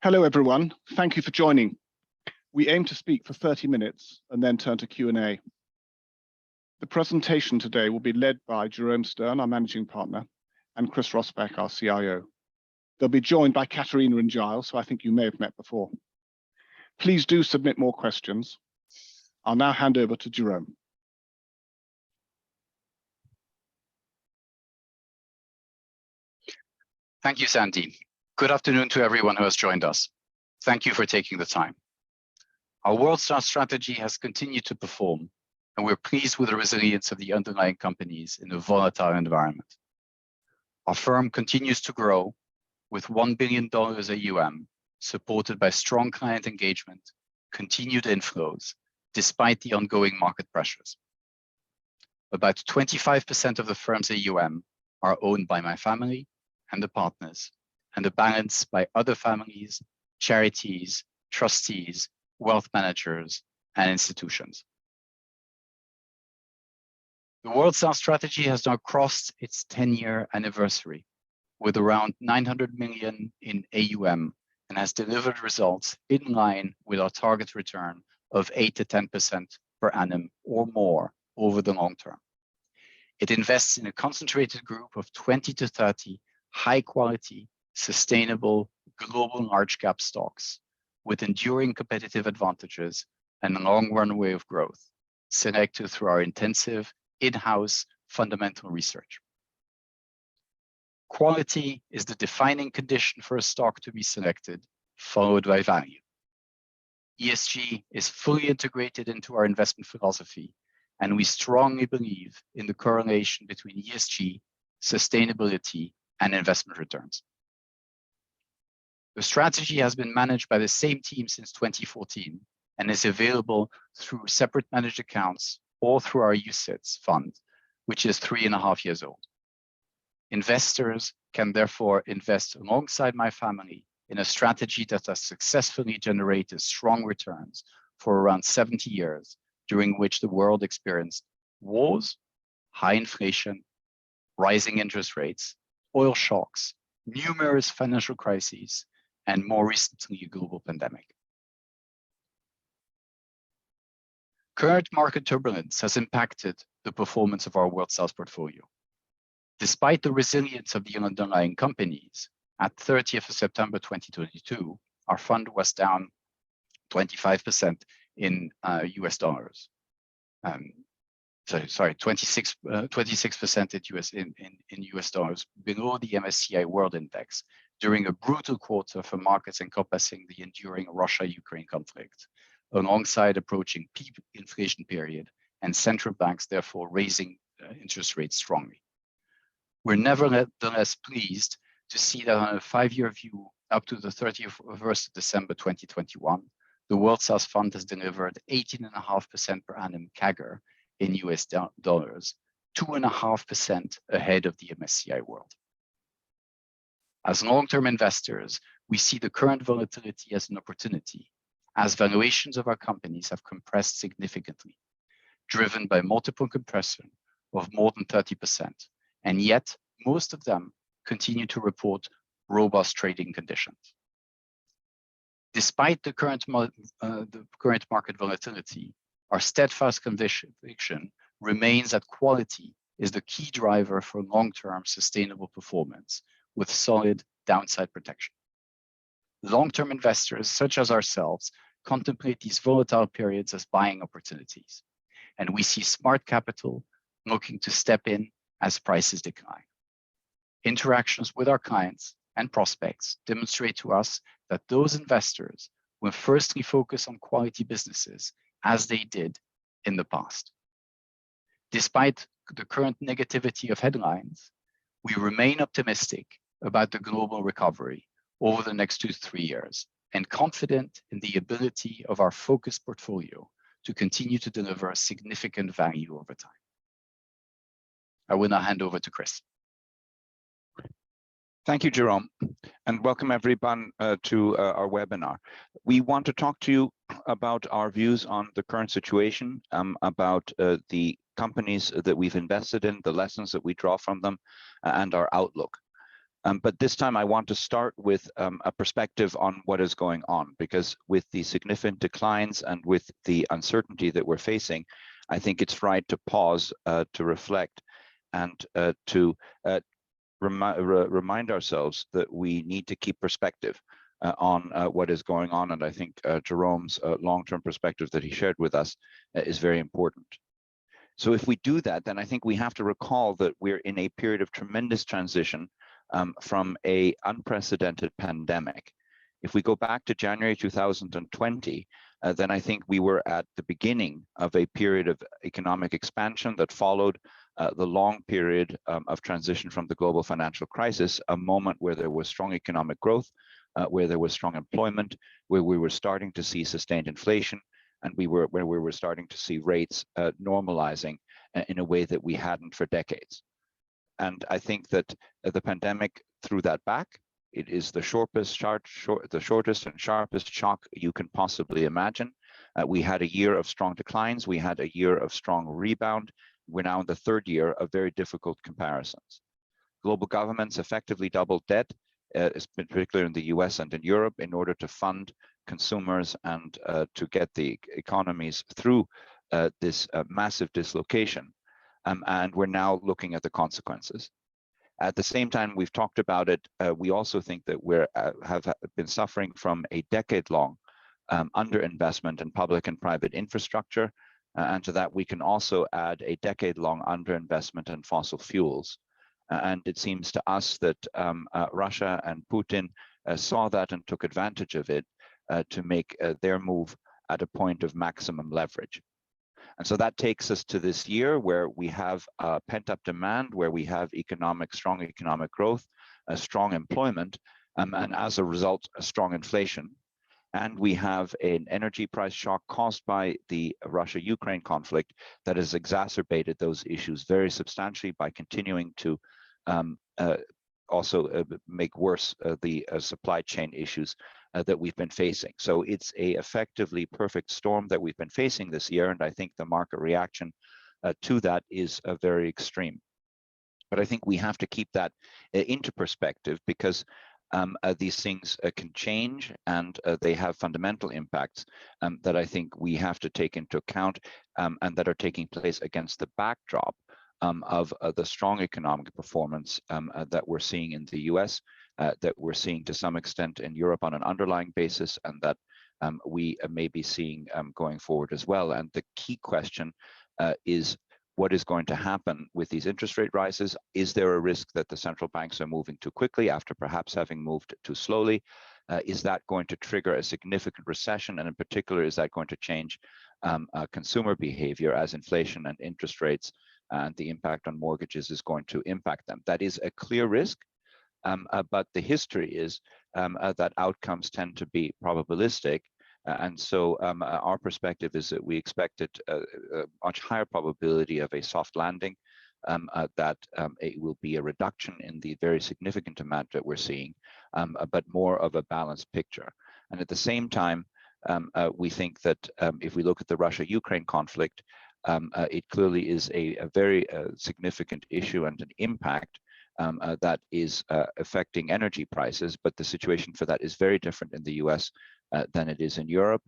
Hello, everyone. Thank you for joining. We aim to speak for 30 minutes and then turn to Q&A. The presentation today will be led by Jerome Stern, our managing partner, and Chris Rosbeck, our CIO. They'll be joined by Katerina and Giles, who I think you may have met before. Please do submit more questions. I'll now hand over to Jerome. Thank you, Sandy. Good afternoon to everyone who has joined us. Thank you for taking the time. Our WorldStar strategy has continued to perform, and we're pleased with the resilience of the underlying companies in a volatile environment. Our firm continues to grow with $1 billion AUM, supported by strong client engagement, continued inflows, despite the ongoing market pressures. About 25% of the firm's AUM are owned by my family and the partners, and the balance by other families, charities, trustees, wealth managers, and institutions. The WorldStar strategy has now crossed its 10-year anniversary with around 900 million in AUM and has delivered results in line with our target return of 8 to 10% per annum or more over the long term. It invests in a concentrated group of 20 to 30 high quality, sustainable, global large cap stocks with enduring competitive advantages and a long runway of growth, selected through our intensive in-house fundamental research. Quality is the defining condition for a stock to be selected, followed by value. ESG is fully integrated into our investment philosophy, and we strongly believe in the correlation between ESG, sustainability, and investment returns. The strategy has been managed by the same team since 2014 and is available through separate managed accounts or through our UCITS fund, which is 3.5 years old. Investors can therefore invest alongside my family in a strategy that has successfully generated strong returns for around 70 years, during which the world experienced wars, high inflation, rising interest rates, oil shocks, numerous financial crises, and more recently, a global pandemic. Current market turbulence has impacted the performance of our WorldStar portfolio. Despite the resilience of the underlying companies, at 30th of September 2022, our fund was down 25% in US dollars. Sorry, 26% in US dollars, below the MSCI World Index, during a brutal quarter for markets encompassing the enduring Russia-Ukraine conflict, alongside approaching peak inflation period and central banks therefore raising interest rates strongly. We're nevertheless pleased to see that on a 5-year view up to the 31st of December 2021, the WorldStar fund has delivered 18.5% per annum CAGR in US dollars, 2.5% ahead of the MSCI World. As long-term investors, we see the current volatility as an opportunity, as valuations of our companies have compressed significantly, driven by multiple compression of more than 30%, and yet most of them continue to report robust trading conditions. Despite the current market volatility, our steadfast conviction remains that quality is the key driver for long-term sustainable performance with solid downside protection. Long-term investors, such as ourselves, contemplate these volatile periods as buying opportunities, and we see smart capital looking to step in as prices decline. Interactions with our clients and prospects demonstrate to us that those investors will firstly focus on quality businesses as they did in the past. Despite the current negativity of headlines, we remain optimistic about the global recovery over the next 2 to 3 years and confident in the ability of our focused portfolio to continue to deliver significant value over time. I will now hand over to Chris. Thank you, Jerome, and welcome everyone to our webinar. We want to talk to you about our views on the current situation, about the companies that we've invested in, the lessons that we draw from them, and our outlook. But this time I want to start with a perspective on what is going on, because with the significant declines and with the uncertainty that we're facing, I think it's right to pause, to reflect, and to remind ourselves that we need to keep perspective on what is going on. And I think Jerome's long-term perspective that he shared with us is very important. So if we do that, then I think we have to recall that we're in a period of tremendous transition from an unprecedented pandemic. If we go back to January 2020, then I think we were at the beginning of a period of economic expansion that followed the long period of transition from the global financial crisis, a moment where there was strong economic growth, where there was strong employment, where we were starting to see sustained inflation, and where we were starting to see rates normalizing in a way that we hadn't for decades. And I think that the pandemic threw that back. It is the shortest and sharpest shock you can possibly imagine. We had a year of strong declines. We had a year of strong rebound. We're now in the third year of very difficult comparisons. Global governments effectively doubled debt, particularly in the US and in Europe, in order to fund consumers and to get the economies through this massive dislocation. And we're now looking at the consequences. At the same time, we've talked about it, we also think that we have been suffering from a decade-long underinvestment in public and private infrastructure. And to that, we can also add a decade-long underinvestment in fossil fuels. And it seems to us that Russia and Putin saw that and took advantage of it to make their move at a point of maximum leverage. And so that takes us to this year where we have pent-up demand, where we have strong economic growth, strong employment, and as a result, a strong inflation. And we have an energy price shock caused by the Russia-Ukraine conflict that has exacerbated those issues very substantially by continuing to also make worse the supply chain issues that we've been facing. So it's a effectively perfect storm that we've been facing this year, and I think the market reaction to that is very extreme. But I think we have to keep that into perspective, because these things can change, and they have fundamental impacts that I think we have to take into account, and that are taking place against the backdrop of the strong economic performance that we're seeing in the US, that we're seeing to some extent in Europe on an underlying basis, and that we may be seeing going forward as well. And the key question is, what is going to happen with these interest rate rises? Is there a risk that the central banks are moving too quickly after perhaps having moved too slowly? Is that going to trigger a significant recession? And in particular, is that going to change consumer behavior as inflation and interest rates and the impact on mortgages is going to impact them? That is a clear risk, but the history is that outcomes tend to be probabilistic. And so our perspective is that we expected a much higher probability of a soft landing, that it will be a reduction in the very significant amount that we're seeing, but more of a balanced picture. And at the same time, we think that if we look at the Russia-Ukraine conflict, it clearly is a very significant issue and an impact that is affecting energy prices, but the situation for that is very different in the US than it is in Europe,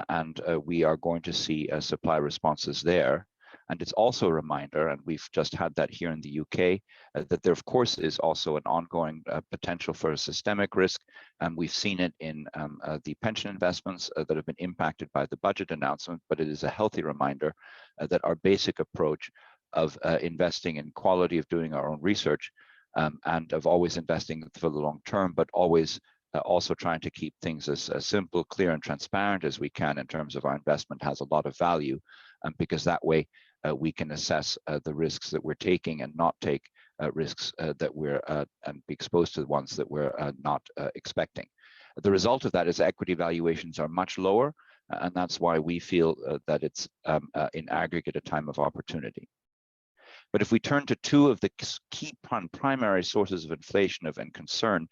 and we are going to see supply responses there. And it's also a reminder, and we've just had that here in the UK, that there of course is also an ongoing potential for a systemic risk, and we've seen it in the pension investments that have been impacted by the budget announcement, but it is a healthy reminder that our basic approach of investing in quality, of doing our own research, and of always investing for the long term, but always also trying to keep things as simple, clear, and transparent as we can in terms of our investment has a lot of value, because that way we can assess the risks that we're taking and not take risks that we're and be exposed to the ones that we're not expecting. The result of that is equity valuations are much lower, and that's why we feel that it's in aggregate a time of opportunity. But if we turn to two of the key primary sources of inflation and concern,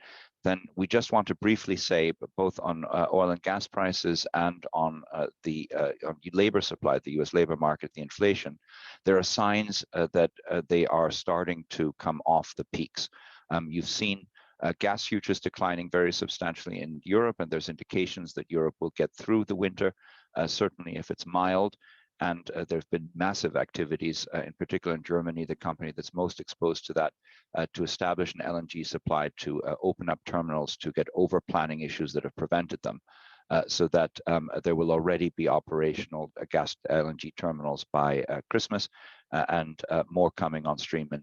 then we just want to briefly say, both on oil and gas prices and on the labor supply, the US labor market, the inflation, there are signs that they are starting to come off the peaks. You've seen gas futures declining very substantially in Europe, and there's indications that Europe will get through the winter, certainly if it's mild. And there have been massive activities, in particular in Germany, the company that's most exposed to that, to establish an LNG supply, to open up terminals, to get over planning issues that have prevented them, so that there will already be operational gas LNG terminals by Christmas, and more coming on stream in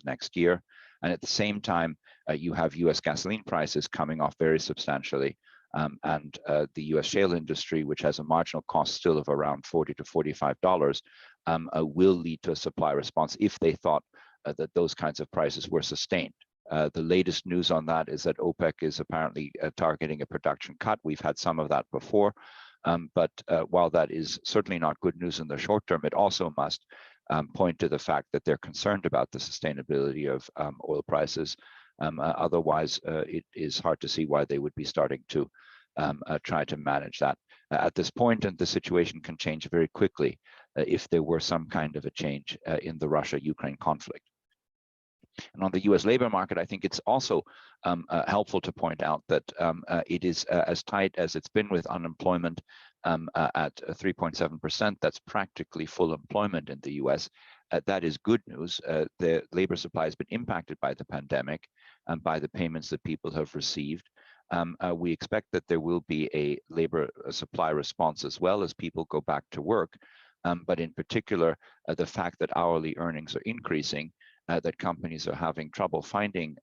next year. And at the same time, you have US gasoline prices coming off very substantially. And the US shale industry, which has a marginal cost still of around $40 to $45, will lead to a supply response if they thought that those kinds of prices were sustained. The latest news on that is that OPEC is apparently targeting a production cut. We've had some of that before, but while that is certainly not good news in the short term, it also must point to the fact that they're concerned about the sustainability of oil prices. Otherwise, it is hard to see why they would be starting to try to manage that at this point, and the situation can change very quickly if there were some kind of a change in the Russia-Ukraine conflict. And on the US labor market, I think it's also helpful to point out that it is as tight as it's been, with unemployment at 3.7%. That's practically full employment in the US. That is good news. The labor supply has been impacted by the pandemic and by the payments that people have received. We expect that there will be a labor supply response as well as people go back to work. But in particular, the fact that hourly earnings are increasing, that companies are having trouble finding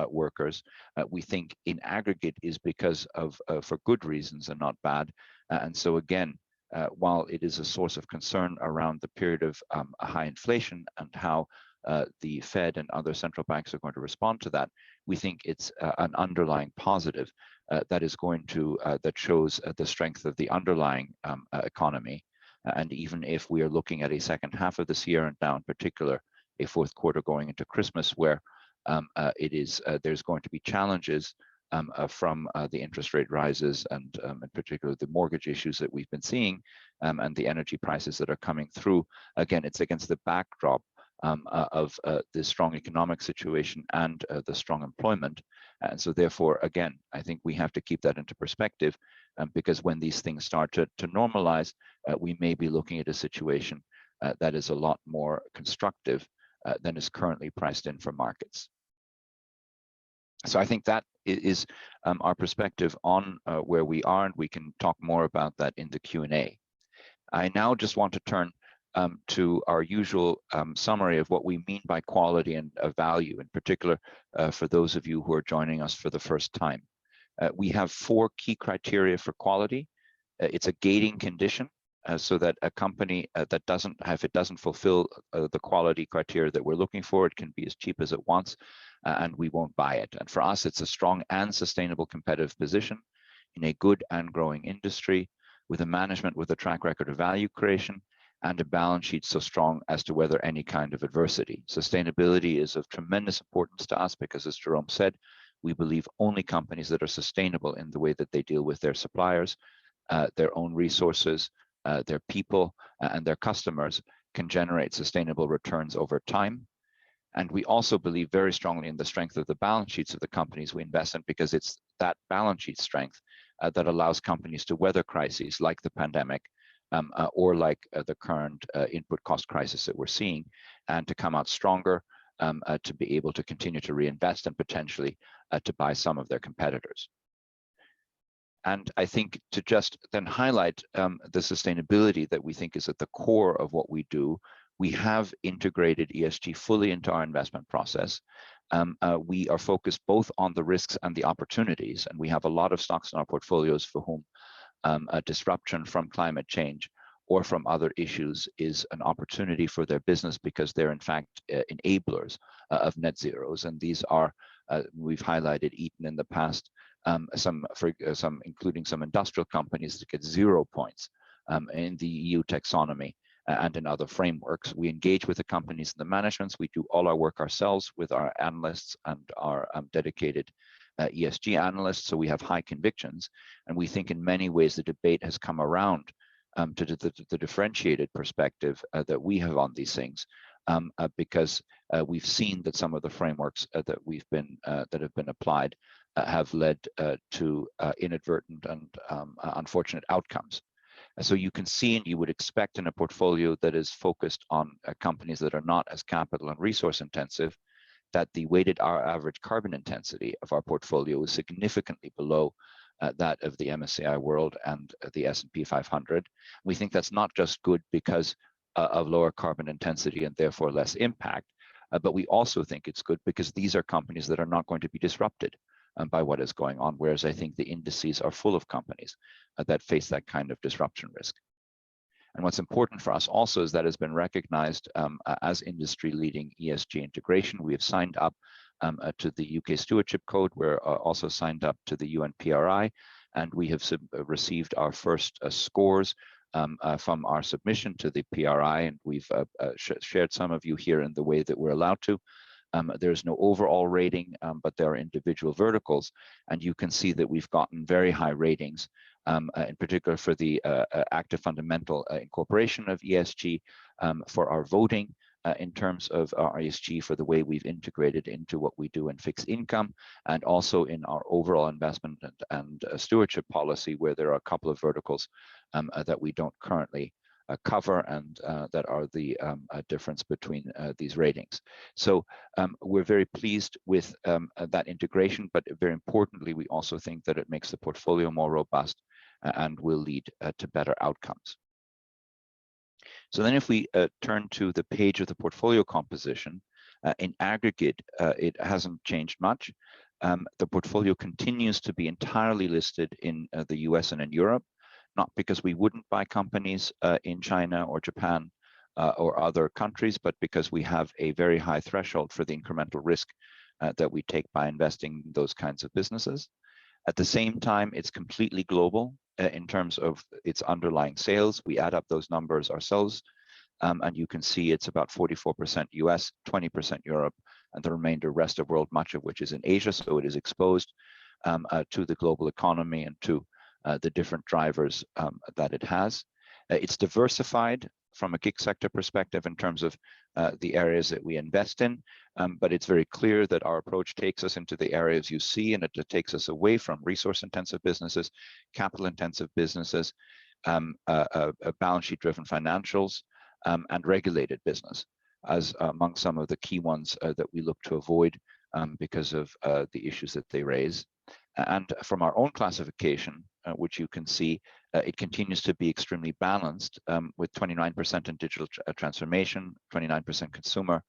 workers, we think in aggregate is because of, for good reasons and not bad. And so again, while it is a source of concern around the period of high inflation and how the Fed and other central banks are going to respond to that, we think it's an underlying positive that is going to, that shows the strength of the underlying economy. And even if we are looking at a second half of this year, and now in particular, a fourth quarter going into Christmas, where there's going to be challenges from the interest rate rises and in particular the mortgage issues that we've been seeing, and the energy prices that are coming through. Again, it's against the backdrop of the strong economic situation and the strong employment. And so therefore, again, I think we have to keep that into perspective, because when these things start to normalize, we may be looking at a situation that is a lot more constructive than is currently priced in for markets. So I think that is our perspective on where we are, and we can talk more about that in the Q&A. I now just want to turn to our usual summary of what we mean by quality and value, in particular for those of you who are joining us for the first time. We have 4 key criteria for quality. It's a gating condition, so that a company that doesn't fulfill the quality criteria that we're looking for, it can be as cheap as it wants, and we won't buy it. And for us, it's a strong and sustainable competitive position in a good and growing industry, with a management with a track record of value creation, and a balance sheet so strong as to weather any kind of adversity. Sustainability is of tremendous importance to us because, as Jerome said, we believe only companies that are sustainable in the way that they deal with their suppliers, their own resources, their people, and their customers can generate sustainable returns over time. And we also believe very strongly in the strength of the balance sheets of the companies we invest in, because it's that balance sheet strength that allows companies to weather crises like the pandemic, or like the current input cost crisis that we're seeing, and to come out stronger, to be able to continue to reinvest and potentially to buy some of their competitors. And I think to just then highlight the sustainability that we think is at the core of what we do, we have integrated ESG fully into our investment process. We are focused both on the risks and the opportunities, and we have a lot of stocks in our portfolios for whom a disruption from climate change or from other issues is an opportunity for their business, because they're in fact enablers of net zeros. And these are, we've highlighted Eaton in the past, including some industrial companies that get 0 points in the EU taxonomy and in other frameworks. We engage with the companies and the managements. We do all our work ourselves with our analysts and our dedicated ESG analysts, so we have high convictions. And we think in many ways the debate has come around to the differentiated perspective that we have on these things, because we've seen that some of the frameworks that have been applied have led to inadvertent and unfortunate outcomes. So you can see, and you would expect in a portfolio that is focused on companies that are not as capital and resource intensive, that the weighted average carbon intensity of our portfolio is significantly below that of the MSCI World and the S&P 500. We think that's not just good because of lower carbon intensity and therefore less impact, but we also think it's good because these are companies that are not going to be disrupted by what is going on, whereas I think the indices are full of companies that face that kind of disruption risk. And what's important for us also is that has been recognized as industry-leading ESG integration. We have signed up to the UK Stewardship Code. We're also signed up to the UN PRI, and we have received our first scores from our submission to the PRI, and we've shared some of you here in the way that we're allowed to. There's no overall rating, but there are individual verticals, and you can see that we've gotten very high ratings, in particular for the active fundamental incorporation of ESG, for our voting in terms of our ESG, for the way we've integrated into what we do in fixed income, and also in our overall investment and stewardship policy, where there are a couple of verticals that we don't currently cover, and that are the difference between these ratings. So we're very pleased with that integration, but very importantly, we also think that it makes the portfolio more robust and will lead to better outcomes. So then if we turn to the page of the portfolio composition, in aggregate, it hasn't changed much. The portfolio continues to be entirely listed in the US and in Europe, not because we wouldn't buy companies in China or Japan or other countries, but because we have a very high threshold for the incremental risk that we take by investing in those kinds of businesses. At the same time, it's completely global in terms of its underlying sales. We add up those numbers ourselves, and you can see it's about 44% US, 20% Europe, and the remainder rest of world, much of which is in Asia. So it is exposed to the global economy and to the different drivers that it has. It's diversified from a GIC sector perspective in terms of the areas that we invest in, but it's very clear that our approach takes us into the areas you see, and it takes us away from resource-intensive businesses, capital-intensive businesses, balance sheet-driven financials, and regulated business as among some of the key ones that we look to avoid because of the issues that they raise. And from our own classification, which you can see, it continues to be extremely balanced, with 29% in digital transformation, 29% consumer,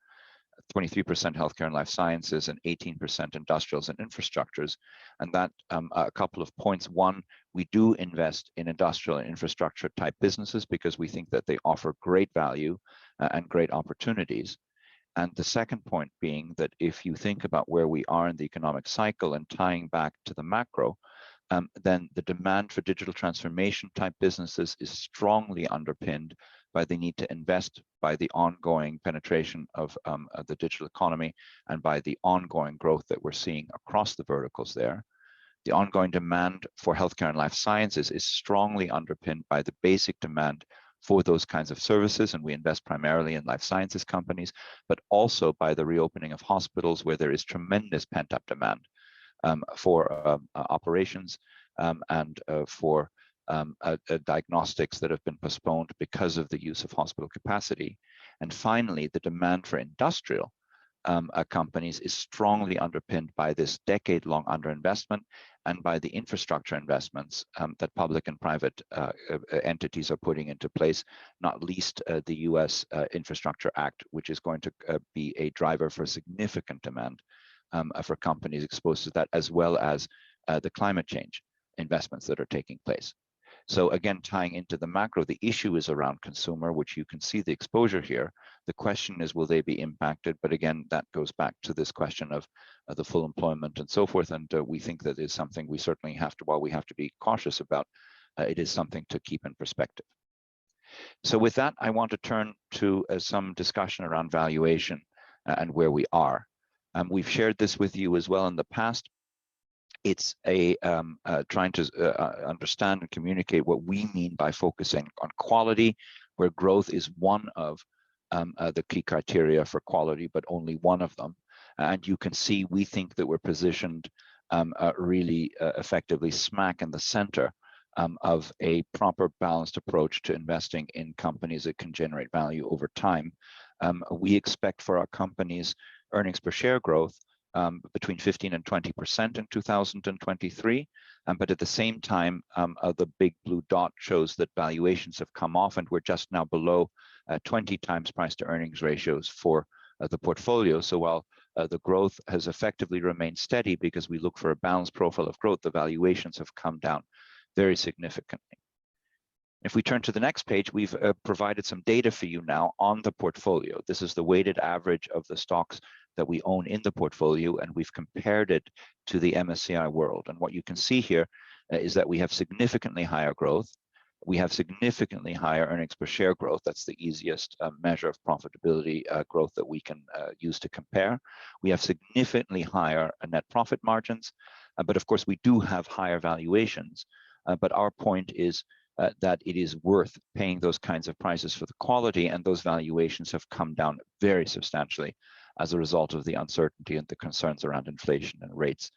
23% healthcare and life sciences, and 18% industrials and infrastructures. And that a couple of points. One, we do invest in industrial and infrastructure type businesses because we think that they offer great value and great opportunities. And the second point being that if you think about where we are in the economic cycle and tying back to the macro, then the demand for digital transformation type businesses is strongly underpinned by the need to invest, by the ongoing penetration of the digital economy, and by the ongoing growth that we're seeing across the verticals there. The ongoing demand for healthcare and life sciences is strongly underpinned by the basic demand for those kinds of services, and we invest primarily in life sciences companies, but also by the reopening of hospitals where there is tremendous pent-up demand for operations and for diagnostics that have been postponed because of the use of hospital capacity. And finally, the demand for industrial companies is strongly underpinned by this decade-long underinvestment and by the infrastructure investments that public and private entities are putting into place, not least the US Infrastructure Act, which is going to be a driver for significant demand for companies exposed to that, as well as the climate change investments that are taking place. So again, tying into the macro, the issue is around consumer, which you can see the exposure here. The question is, will they be impacted? But again, that goes back to this question of the full employment and so forth. And we think that is something we certainly have to, while we have to be cautious about, it is something to keep in perspective. So with that, I want to turn to some discussion around valuation and where we are. We've shared this with you as well in the past. It's trying to understand and communicate what we mean by focusing on quality, where growth is one of the key criteria for quality, but only one of them. And you can see, we think that we're positioned really effectively smack in the center of a proper balanced approach to investing in companies that can generate value over time. We expect for our companies earnings per share growth between 15 and 20% in 2023. But at the same time, the big blue dot shows that valuations have come off, and we're just now below 20 times price to earnings ratios for the portfolio. So while the growth has effectively remained steady because we look for a balanced profile of growth, the valuations have come down very significantly. If we turn to the next page, we've provided some data for you now on the portfolio. This is the weighted average of the stocks that we own in the portfolio, and we've compared it to the MSCI World. And what you can see here is that we have significantly higher growth. We have significantly higher earnings per share growth. That's the easiest measure of profitability growth that we can use to compare. We have significantly higher net profit margins, but of course we do have higher valuations. But our point is that it is worth paying those kinds of prices for the quality, and those valuations have come down very substantially as a result of the uncertainty and the concerns around inflation and rates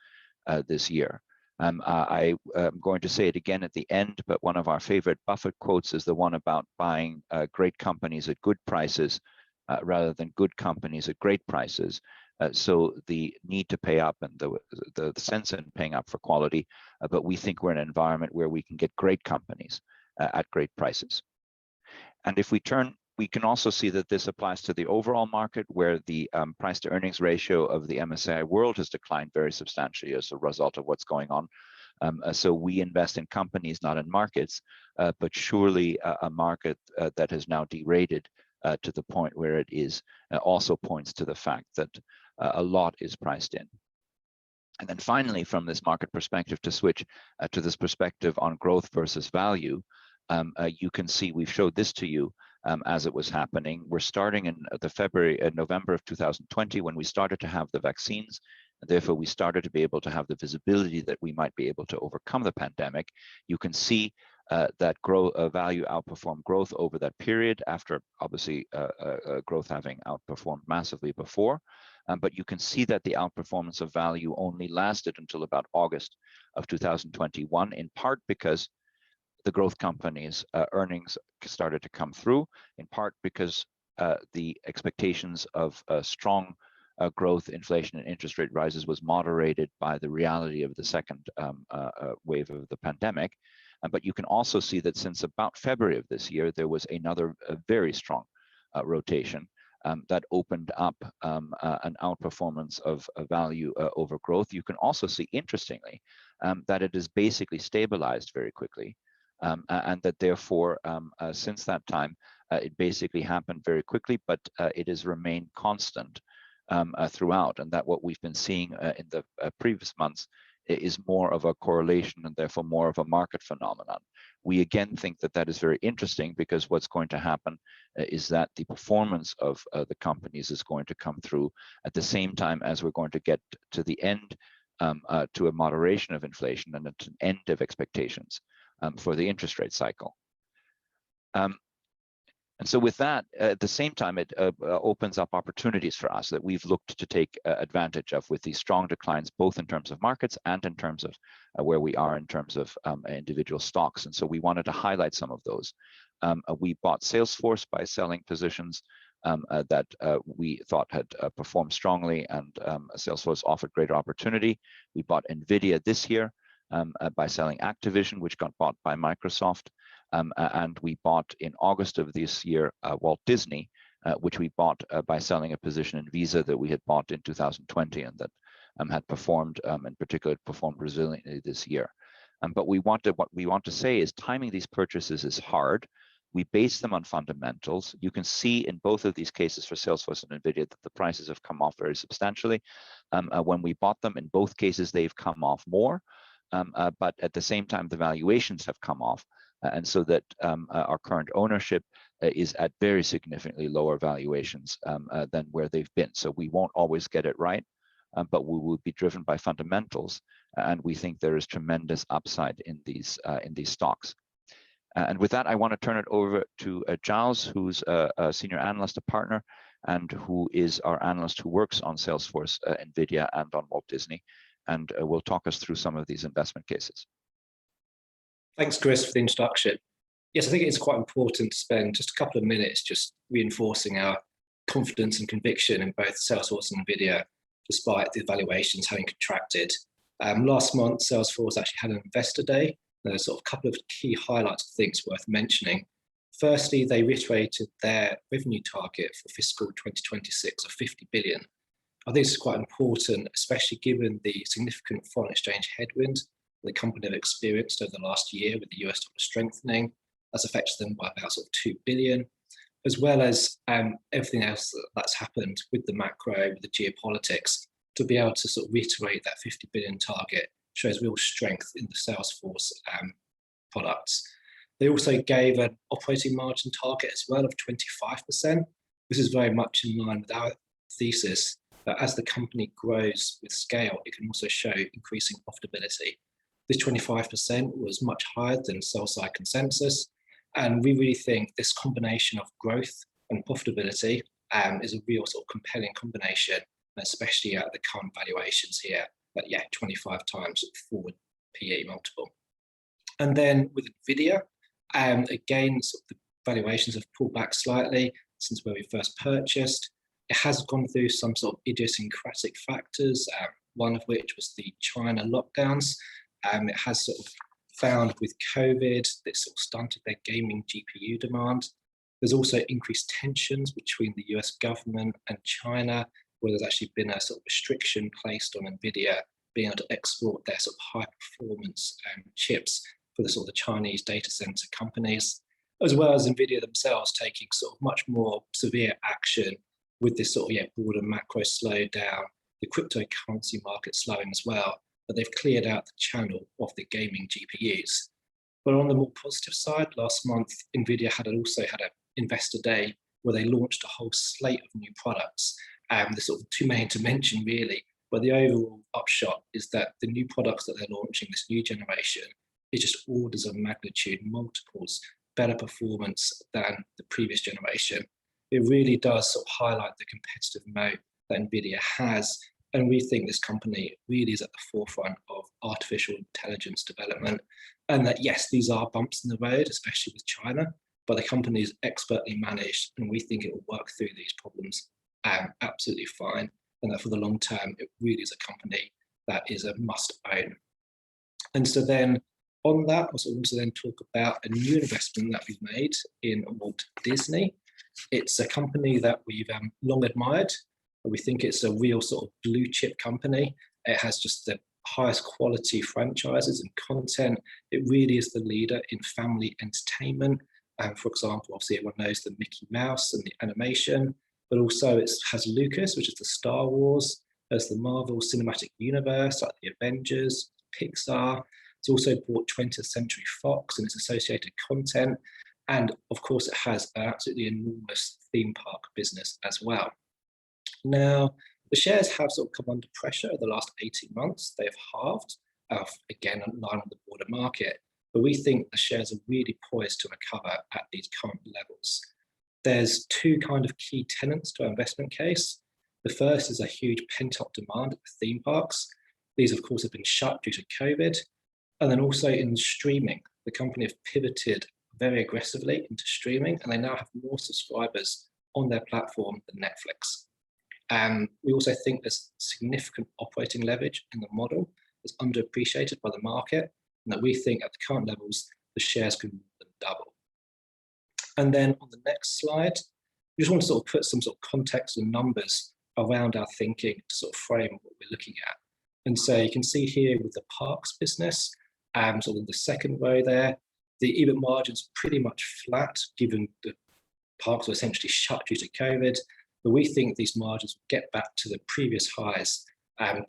this year. I am going to say it again at the end, but one of our favorite Buffett quotes is the one about buying great companies at good prices rather than good companies at great prices. So the need to pay up and the sense in paying up for quality, but we think we're in an environment where we can get great companies at great prices. And if we turn, we can also see that this applies to the overall market, where the price to earnings ratio of the MSCI World has declined very substantially as a result of what's going on. So we invest in companies, not in markets, but surely a market that has now derated to the point where it is also points to the fact that a lot is priced in. And then finally, from this market perspective, to switch to this perspective on growth versus value, you can see we've showed this to you as it was happening. We're starting in November of 2020, when we started to have the vaccines. Therefore, we started to be able to have the visibility that we might be able to overcome the pandemic. You can see that value outperformed growth over that period, after obviously growth having outperformed massively before. But you can see that the outperformance of value only lasted until about August of 2021, in part because the growth companies' earnings started to come through, in part because the expectations of strong growth, inflation, and interest rate rises was moderated by the reality of the second wave of the pandemic. But you can also see that since about February of this year, there was another very strong rotation that opened up an outperformance of value over growth. You can also see, interestingly, that it has basically stabilized very quickly, and that therefore, since that time, it basically happened very quickly, but it has remained constant throughout, and that what we've been seeing in the previous months is more of a correlation and therefore more of a market phenomenon. We again think that that is very interesting, because what's going to happen is that the performance of the companies is going to come through at the same time as we're going to get to the end, to a moderation of inflation and at an end of expectations for the interest rate cycle. And so with that, at the same time, it opens up opportunities for us that we've looked to take advantage of with these strong declines, both in terms of markets and in terms of where we are in terms of individual stocks. And so we wanted to highlight some of those. We bought Salesforce by selling positions that we thought had performed strongly, and Salesforce offered greater opportunity. We bought NVIDIA this year by selling Activision, which got bought by Microsoft. And we bought in August of this year Walt Disney, which we bought by selling a position in Visa that we had bought in 2020 and that had performed, in particular, performed resiliently this year. But what we want to say is timing these purchases is hard. We base them on fundamentals. You can see in both of these cases for Salesforce and NVIDIA that the prices have come off very substantially. When we bought them, in both cases, they've come off more. But at the same time, the valuations have come off. And so that our current ownership is at very significantly lower valuations than where they've been. So we won't always get it right, but we will be driven by fundamentals. And we think there is tremendous upside in these stocks. And with that, I want to turn it over to Giles, who's a senior analyst, a partner, and who is our analyst who works on Salesforce, NVIDIA, and on Walt Disney, and will talk us through some of these investment cases. Thanks, Chris, for the introduction. Yes, I think it's quite important to spend just a couple of minutes just reinforcing our confidence and conviction in both Salesforce and NVIDIA, despite the valuations having contracted. Last month, Salesforce actually had an investor day. There's sort of a couple of key highlights of things worth mentioning. Firstly, they reiterated their revenue target for fiscal 2026 of 50 billion. I think this is quite important, especially given the significant foreign exchange headwind the company have experienced over the last year with the US dollar strengthening. That's affected them by about sort of 2 billion, as well as everything else that's happened with the macro, with the geopolitics. To be able to sort of reiterate that 50 billion target shows real strength in the Salesforce products. They also gave an operating margin target as well of 25%. This is very much in line with our thesis that as the company grows with scale, it can also show increasing profitability. This 25% was much higher than sell-side consensus, and we really think this combination of growth and profitability is a real sort of compelling combination, especially at the current valuations here, but yeah, 25 times forward PE multiple. And then with NVIDIA, again, sort of the valuations have pulled back slightly since where we first purchased. It has gone through some sort of idiosyncratic factors, one of which was the China lockdowns. It has sort of found with COVID that sort of stunted their gaming GPU demand. There's also increased tensions between the US government and China, where there's actually been a sort of restriction placed on NVIDIA being able to export their sort of high performance chips for the sort of the Chinese data center companies, as well as NVIDIA themselves taking sort of much more severe action with this sort of broader macro slowdown, the cryptocurrency market slowing as well, but they've cleared out the channel of the gaming GPUs. But on the more positive side, last month, NVIDIA also had an investor day where they launched a whole slate of new products. There's sort of too many to mention really, but the overall upshot is that the new products that they're launching, this new generation, is just orders of magnitude, multiples, better performance than the previous generation. It really does sort of highlight the competitive moat that NVIDIA has, and we think this company really is at the forefront of artificial intelligence development, and that yes, these are bumps in the road, especially with China, but the company is expertly managed, and we think it will work through these problems absolutely fine, and that for the long term, it really is a company that is a must own. And so then on that, I'll also then talk about a new investment that we've made in Walt Disney. It's a company that we've long admired. We think it's a real sort of blue chip company. It has just the highest quality franchises and content. It really is the leader in family entertainment. For example, obviously everyone knows the Mickey Mouse and the animation, but also it has Lucas, which is the Star Wars. There's the Marvel Cinematic Universe, like the Avengers, Pixar. It's also bought 20th Century Fox and its associated content. And of course, it has an absolutely enormous theme park business as well. Now, the shares have sort of come under pressure over the last 18 months. They've halved, again, in line with the broader market. But we think the shares are really poised to recover at these current levels. There's two kind of key tenets to our investment case. The first is a huge pent-up demand at the theme parks. These, of course, have been shut due to COVID. And then also in streaming, the company have pivoted very aggressively into streaming, and they now have more subscribers on their platform than Netflix. We also think there's significant operating leverage in the model that's underappreciated by the market, and that we think at the current levels, the shares could more than double. And then on the next slide, we just want to sort of put some sort of context and numbers around our thinking to sort of frame what we're looking at. And so you can see here with the parks business, sort of the second row there, the EBIT margin's pretty much flat given the parks were essentially shut due to COVID. But we think these margins will get back to the previous highs,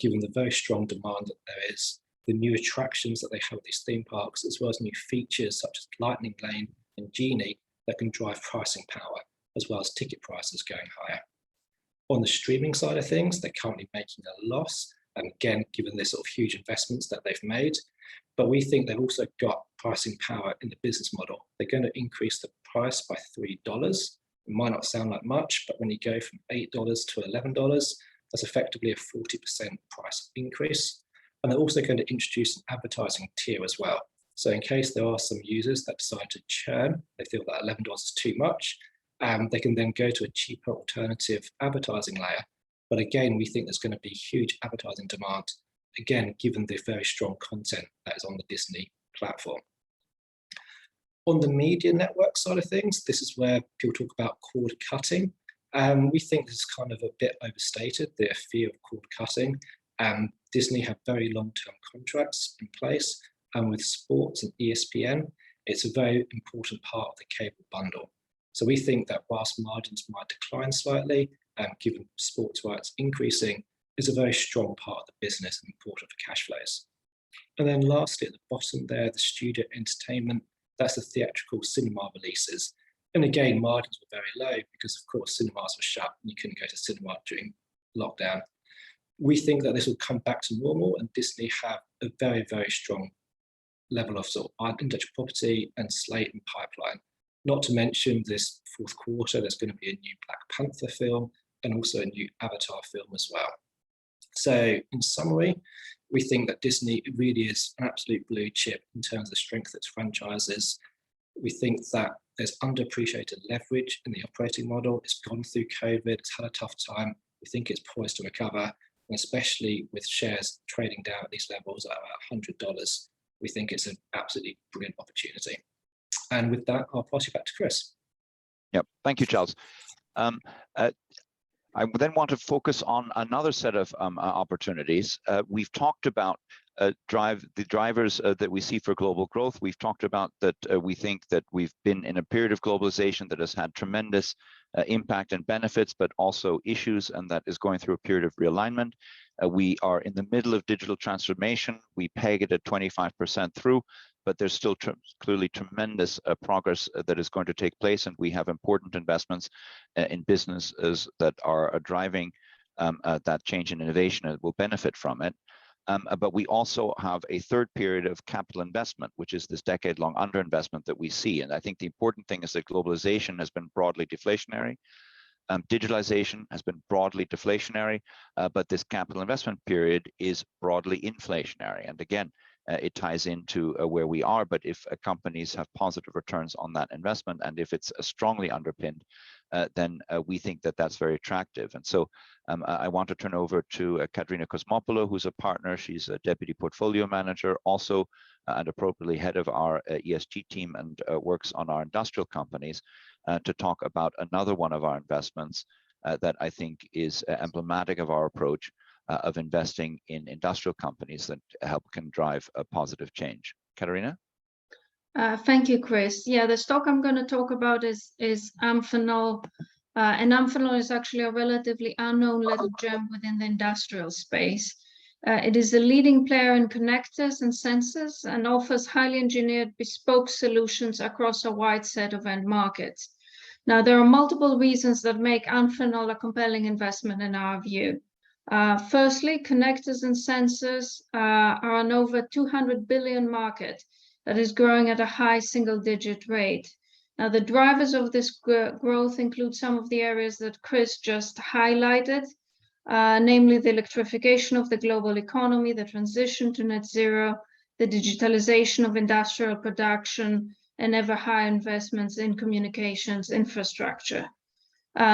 given the very strong demand that there is, the new attractions that they have at these theme parks, as well as new features such as Lightning Lane and Genie that can drive pricing power, as well as ticket prices going higher. On the streaming side of things, they're currently making a loss, and again, given the sort of huge investments that they've made. But we think they've also got pricing power in the business model. They're going to increase the price by $3. It might not sound like much, but when you go from $8 to $11, that's effectively a 40% price increase. And they're also going to introduce an advertising tier as well. So in case there are some users that decide to churn, they feel that $11 is too much, they can then go to a cheaper alternative advertising layer. But again, we think there's going to be huge advertising demand, again, given the very strong content that is on the Disney platform. On the media network side of things, this is where people talk about cord cutting. We think this is kind of a bit overstated, the fear of cord cutting. Disney have very long-term contracts in place, and with sports and ESPN, it's a very important part of the cable bundle. So we think that whilst margins might decline slightly, given sports rights increasing, is a very strong part of the business and important for cash flows. And then lastly, at the bottom there, the studio entertainment, that's the theatrical cinema releases. And again, margins were very low because, of course, cinemas were shut and you couldn't go to cinema during lockdown. We think that this will come back to normal, and Disney have a very, very strong level of sort of intellectual property and slate and pipeline. Not to mention this fourth quarter, there's going to be a new Black Panther film and also a new Avatar film as well. So in summary, we think that Disney really is an absolute blue chip in terms of the strength of its franchises. We think that there's underappreciated leverage in the operating model. It's gone through COVID, it's had a tough time. We think it's poised to recover, and especially with shares trading down at these levels at about $100, we think it's an absolutely brilliant opportunity. And with that, I'll pass you back to Chris. Yep, thank you, Charles. I then want to focus on another set of opportunities. We've talked about the drivers that we see for global growth. We've talked about that we think that we've been in a period of globalization that has had tremendous impact and benefits, but also issues, and that is going through a period of realignment. We are in the middle of digital transformation. We peg it at 25% through, but there's still clearly tremendous progress that is going to take place, and we have important investments in businesses that are driving that change in innovation and will benefit from it. But we also have a third period of capital investment, which is this decade-long underinvestment that we see. And I think the important thing is that globalization has been broadly deflationary. Digitalization has been broadly deflationary, but this capital investment period is broadly inflationary. And again, it ties into where we are, but if companies have positive returns on that investment, and if it's strongly underpinned, then we think that that's very attractive. And so I want to turn over to Katerina Kosmopoulou, who's a partner. She's a deputy portfolio manager, also and appropriately head of our ESG team, and works on our industrial companies, to talk about another one of our investments that I think is emblematic of our approach of investing in industrial companies that can drive a positive change. Katerina? Thank you, Chris. Yeah, the stock I'm going to talk about is Amphenol, and Amphenol is actually a relatively unknown little gem within the industrial space. It is a leading player in connectors and sensors and offers highly engineered bespoke solutions across a wide set of end markets. Now, there are multiple reasons that make Amphenol a compelling investment in our view. Firstly, connectors and sensors are an over $200 billion market that is growing at a high single-digit rate. Now, the drivers of this growth include some of the areas that Chris just highlighted, namely the electrification of the global economy, the transition to net zero, the digitalization of industrial production, and ever higher investments in communications infrastructure.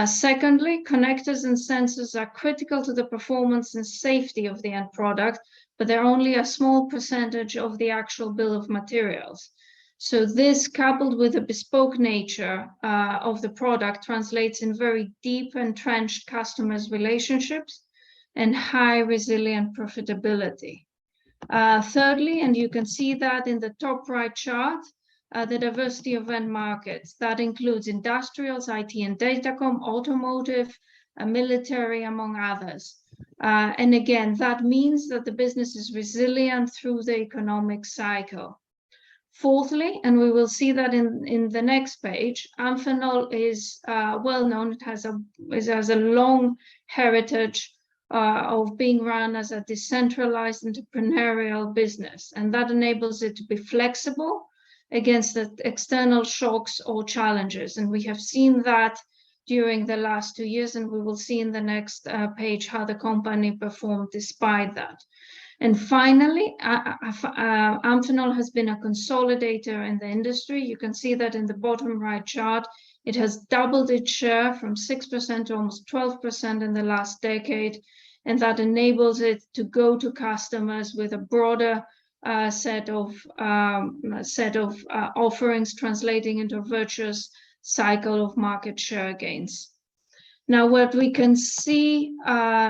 Secondly, connectors and sensors are critical to the performance and safety of the end product, but they're only a small percentage of the actual bill of materials. So this, coupled with the bespoke nature of the product, translates in very deep entrenched customers' relationships and high resilient profitability. Thirdly, and you can see that in the top right chart, the diversity of end markets. That includes industrials, IT and datacom, automotive, military, among others. And again, that means that the business is resilient through the economic cycle. Fourthly, and we will see that in the next page, Amphenol is well known. It has a long heritage of being run as a decentralized entrepreneurial business, and that enables it to be flexible against the external shocks or challenges. And we have seen that during the last 2 years, and we will see in the next page how the company performed despite that. And finally, Amphenol has been a consolidator in the industry. You can see that in the bottom right chart. It has doubled its share from 6% to almost 12% in the last decade, and that enables it to go to customers with a broader set of offerings, translating into a virtuous cycle of market share gains. Now, what we can see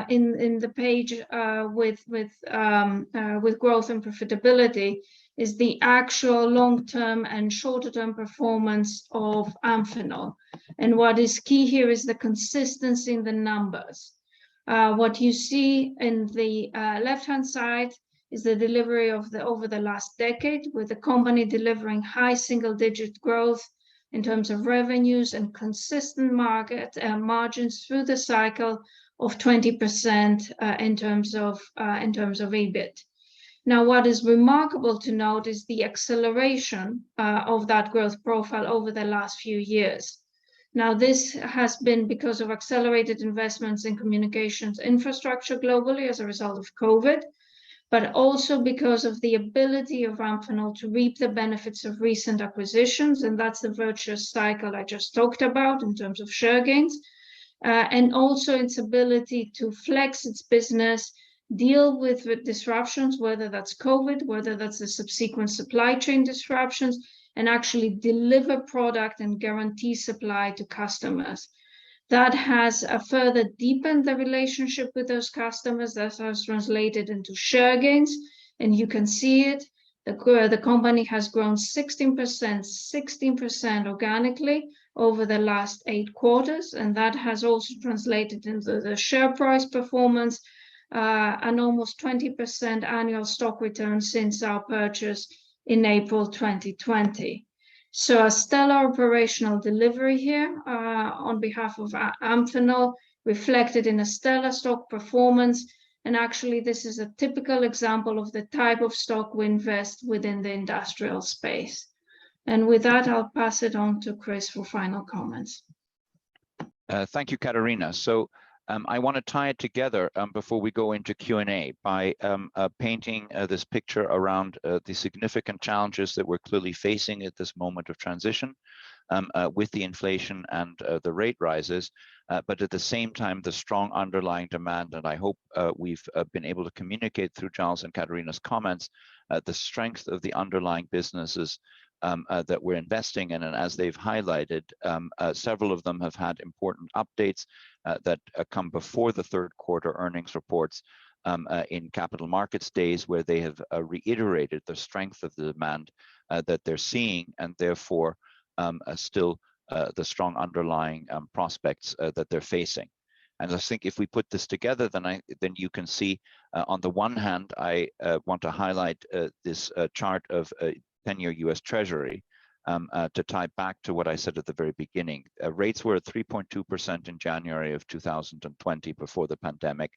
in the page with growth and profitability is the actual long-term and shorter-term performance of Amphenol. And what is key here is the consistency in the numbers. What you see in the left-hand side is the delivery of over the last decade, with the company delivering high single-digit growth in terms of revenues and consistent market margins through the cycle of 20% in terms of EBIT. Now, what is remarkable to note is the acceleration of that growth profile over the last few years. Now, this has been because of accelerated investments in communications infrastructure globally as a result of COVID, but also because of the ability of Amphenol to reap the benefits of recent acquisitions, and that's the virtuous cycle I just talked about in terms of share gains, and also its ability to flex its business, deal with disruptions, whether that's COVID, whether that's the subsequent supply chain disruptions, and actually deliver product and guarantee supply to customers. That has further deepened the relationship with those customers. That has translated into share gains, and you can see it. The company has grown 16% organically over the last 8 quarters, and that has also translated into the share price performance, an almost 20% annual stock return since our purchase in April 2020. So a stellar operational delivery here on behalf of Amphenol, reflected in a stellar stock performance. And actually, this is a typical example of the type of stock we invest within the industrial space. And with that, I'll pass it on to Chris for final comments. Thank you, Katarina. So I want to tie it together before we go into Q&A by painting this picture around the significant challenges that we're clearly facing at this moment of transition with the inflation and the rate rises, but at the same time, the strong underlying demand. And I hope we've been able to communicate through Giles and Katarina's comments the strength of the underlying businesses that we're investing in. And as they've highlighted, several of them have had important updates that come before the third quarter earnings reports in capital markets days, where they have reiterated the strength of the demand that they're seeing, and therefore still the strong underlying prospects that they're facing. And I think if we put this together, then you can see on the one hand, I want to highlight this chart of 10-year US Treasury to tie back to what I said at the very beginning. Rates were at 3.2% in January of 2020 before the pandemic.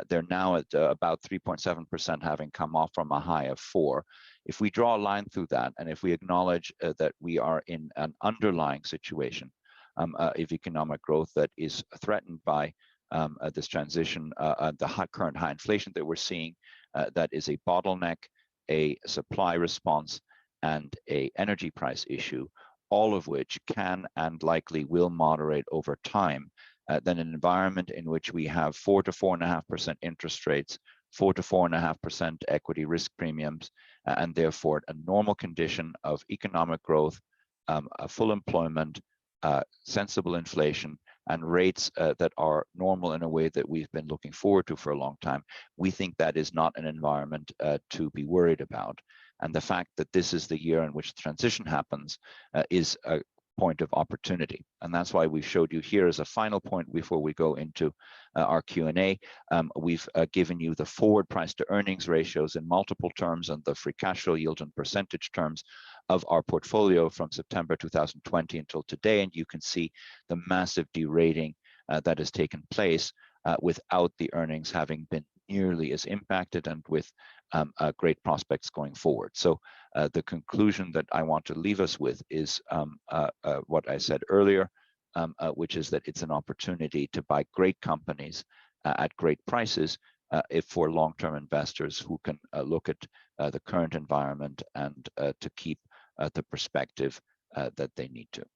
They're now at about 3.7%, having come off from a high of 4. If we draw a line through that, and if we acknowledge that we are in an underlying situation of economic growth that is threatened by this transition, the current high inflation that we're seeing, that is a bottleneck, a supply response, and an energy price issue, all of which can and likely will moderate over time, then an environment in which we have 4 to 4.5% interest rates, 4 to 4.5% equity risk premiums, and therefore a normal condition of economic growth, full employment, sensible inflation, and rates that are normal in a way that we've been looking forward to for a long time. We think that is not an environment to be worried about. And the fact that this is the year in which the transition happens is a point of opportunity. And that's why we showed you here as a final point before we go into our Q&A. We've given you the forward price to earnings ratios in multiple terms and the free cash flow yield in percentage terms of our portfolio from September 2020 until today. And you can see the massive derating that has taken place without the earnings having been nearly as impacted, and with great prospects going forward. So the conclusion that I want to leave us with is what I said earlier, which is that it's an opportunity to buy great companies at great prices if for long-term investors who can look at the current environment and to keep the perspective that they need to.